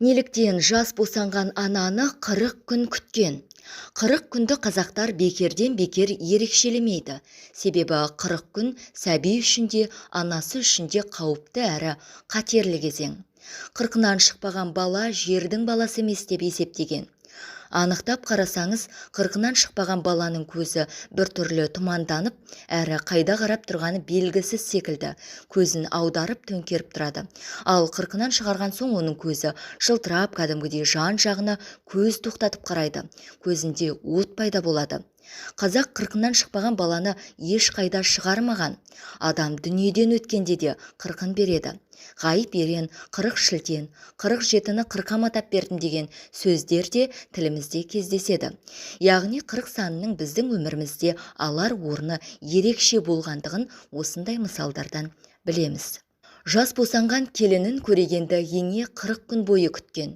Неліктен жас босанған ананы 40 күн күткен? 40 күнді қазақтар бекерден бекер ерекшелемейді. Себебі 40 күн сәби үшін де, анасы үшін де қауіпті әрі қатерлі кезең. 40-нан шықпаған бала жердің баласы емес деп есептеген. Анықтап қарасаңыз, 40-нан шықпаған баланың көзі біртүрлі тұманданып, әрі қайда қарап тұрғаны белгісіз секілді, көзін аударып төңкеріп тұрады. Ал 40-нан шығарған соң оның көзі жылтырап, кәдімгідей жан-жағына көз тоқтатып қарайды. Көзінде от пайда болады. Қазақ 40-нан шықпаған баланы еш қайда шығармаған. Адам дүниеден өткенде де 40-ын береді. Ғайып ерен, 40 шілтен, 47-ні 40-қа матап бердім деген сөздер де тілімізде кездеседі. Яғни 40 санының біздің өмірімізде алар орны ерекше болғандығын осындай мысалдардан білеміз. Жас босанған келінін көрегенді ене 40 күн бойы күткен.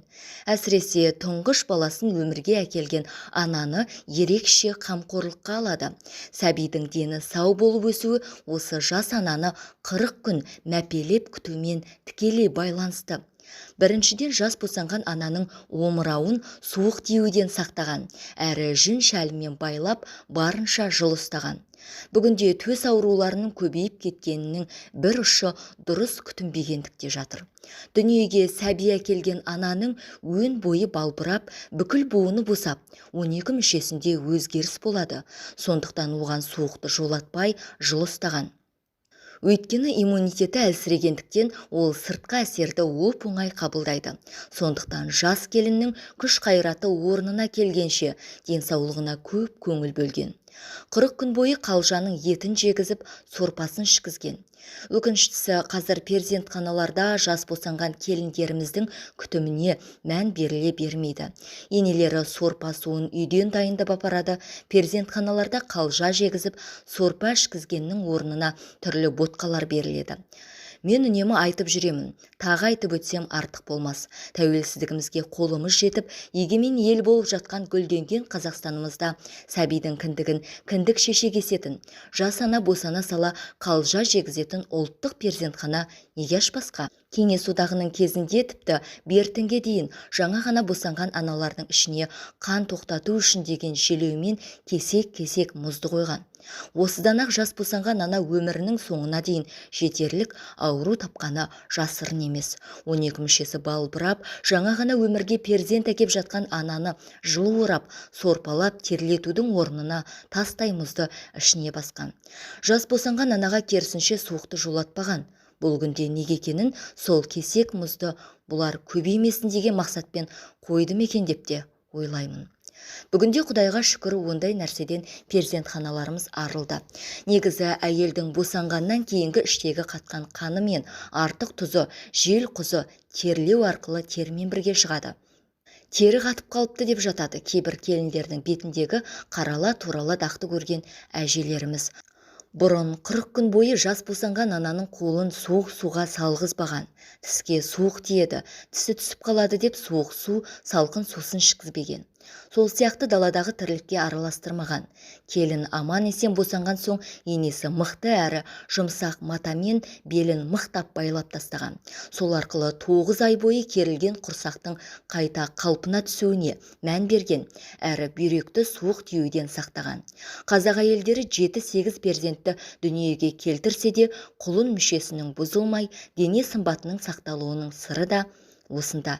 Әсіресе тұңғыш баласын өмірге әкелген ананы ерекше қамқорлыққа алады. Сәбидің дені сау болып өсуі осы жас ананы 40 күн мәпелеп күтумен тікелей байланысты. Біріншіден, жас босанған ананың омырауын суық тиюден сақтаған, әрі жүн шәлімен байлап барынша жыл ұстаған. Бүгінде төс ауруларының көбейіп кеткенінің бір ұшы дұрыс күтінбегендікте жатыр. Дүниеге сәби әкелген ананың өн бойы балбырап, бүкіл буыны босап, 12 мүшесінде өзгеріс болады. Сондықтан оған суықты жолатпай жыл ұстаған. Өйткені иммунитеті әлсірегендіктен ол сыртқы әсерді оп-оңай қабылдайды. Сондықтан жас келіннің күш қайраты орнына келгенше денсаулығына көп көңіл бөлген. 40 күн бойы қалжаның етін жегізіп, сорпасын ішкізген. Өкініштісі, қазір перзентханаларда жас босанған келіндеріміздің күтіміне мән беріле бермейді. Енелері сорпа суын үйден дайындап апарады, перзентханаларда қалжа жегізіп, сорпа ішкізгеннің орнына түрлі ботқалар беріледі. Мен үнемі айтып жүремін, тағы айтып өтсем артық болмас. Тәуелсіздігімізге қолымыз жетіп, егемен ел болып жатқан гүлденген Қазақстанымызда сәбидің кіндігін кіндік шеше кесетін, жас ана босана сала қалжа жегізетін ұлттық перзентхана неге ашпасқа? Кеңес одағының кезінде тіпті бертінге дейін жаңа ғана босанған аналардың ішіне қан тоқтату үшін деген желеумен кесек-кесек мұзды қойған. Осыдан-ақ жас босанған ана өмірінің соңына дейін жетерлік ауру тапқаны жасырын емес. 12 мүшесі балбырап, жаңа ғана өмірге перзент әкеп жатқан ананы жылы орап, сорпалап терлетудің орнына тастай мұзды ішіне басқан. Жас босанған анаға керісінше суықты жолатпаған. Бұл күнде неге екенін сол кесек мұзды бұлар көбеймесін деген мақсатпен қойды мекен деп те ойлаймын. Бүгінде Құдайға шүкір ондай нәрседен перзентханаларымыз арылды. Негізі әйелдің босанғаннан кейінгі іштегі қатқан қаны мен артық тұзы, жел құзы терлеу арқылы термен бірге шығады. Тері қатып қалыпты деп жатады кейбір келіндердің бетіндегі қарала турала дақты көрген әжелеріміз. Бұрын 40 күн бойы жас босанған ананың қолын суық суға салғызбаған. Тіске суық тиеді, тісі түсіп қалады деп суық су, салқын сусын ішкізбеген. Сол сияқты даладағы тірлікке араластырмаған. Келін аман есен босанған соң енесі мықты әрі жұмсақ матамен белін мықтап байлап тастаған. Сол арқылы 9 ай бойы керілген құрсақтың қайта қалпына түсуіне мән берген, әрі бүйректі суық тиюден сақтаған. Қазақ әйелдері 7-8 перзентті дүниеге келтірсе де, құлын мүшесінің бұзылмай, дене сымбатының сақталуының сыры да осында.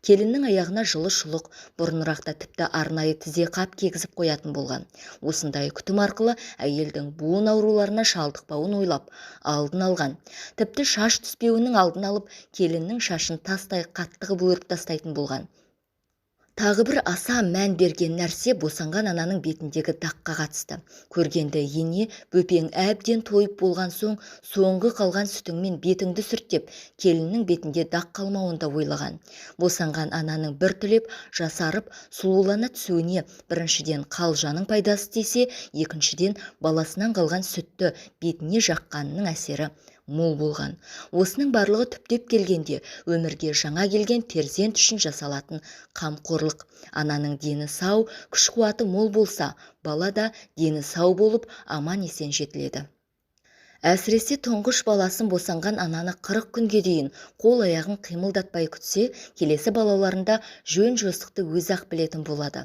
Келіннің аяғына жылы шұлық, бұрынырақта тіпті арнайы тізе қап кегізіп қоятын болған. Осындай күтім арқылы әйелдің буын ауруларына шалдықпауын ойлап, алдын алған. Тіпті шаш түспеуінің алдын алып, келіннің шашын тастай қатты қып өріп тастайтын болған. Тағы бір аса мән берген нәрсе босанған ананың бетіндегі даққа қатысты. Көргенді ене бөпең әбден тойып болған соң, соңғы қалған сүтіңмен бетіңді сүрттеп, келіннің бетінде дақ қалмауында ойлаған. Босанған ананың бір түлеп, жасарып, сұлулана түсуіне біріншіден қалжаның пайдасы тисе, екіншіден баласынан қалған сүтті бетіне жаққанның әсері мол болған. Осының барлығы түптеп келгенде өмірге жаңа келген перзент үшін жасалатын қамқорлық. Ананың дені сау, күш қуаты мол болса, бала да дені сау болып аман есен жетіледі. Әсіресе тұңғыш баласын босанған ананы 40 күнге дейін қол-аяғын қимылдатпай күтсе, келесі балаларында жөн-жосықты өзі-ақ білетін болады.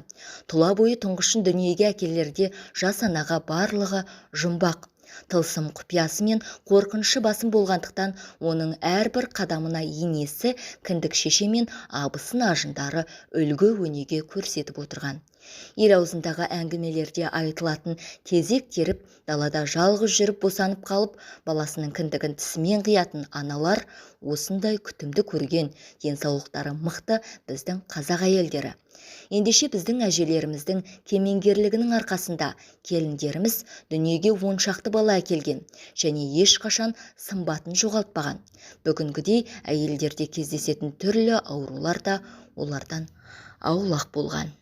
Тұла бойы тұңғышын дүниеге әкелерде жас анаға барлығы жұмбақ, тылсым құпиясы мен қорқынышы басым болғандықтан, оның әрбір қадамына енесі, кіндік шеше мен абысын ажындары үлгі өнеге көрсетіп отырған. Ел аузындағы әңгімелерде айтылатын тезек теріп, далада жалғыз жүріп босанып қалып, баласының кіндігін тісімен қиятын аналар осындай күтімді көрген, денсаулықтары мықты біздің қазақ әйелдері. Ендеше біздің әжелеріміздің кемеңгерлігінің арқасында келіндеріміз дүниеге 10 шақты бала әкелген және ешқашан сымбатын жоғалтпаған. Бүгінгідей әйелдерде кездесетін түрлі аурулар да олардан аулақ болған.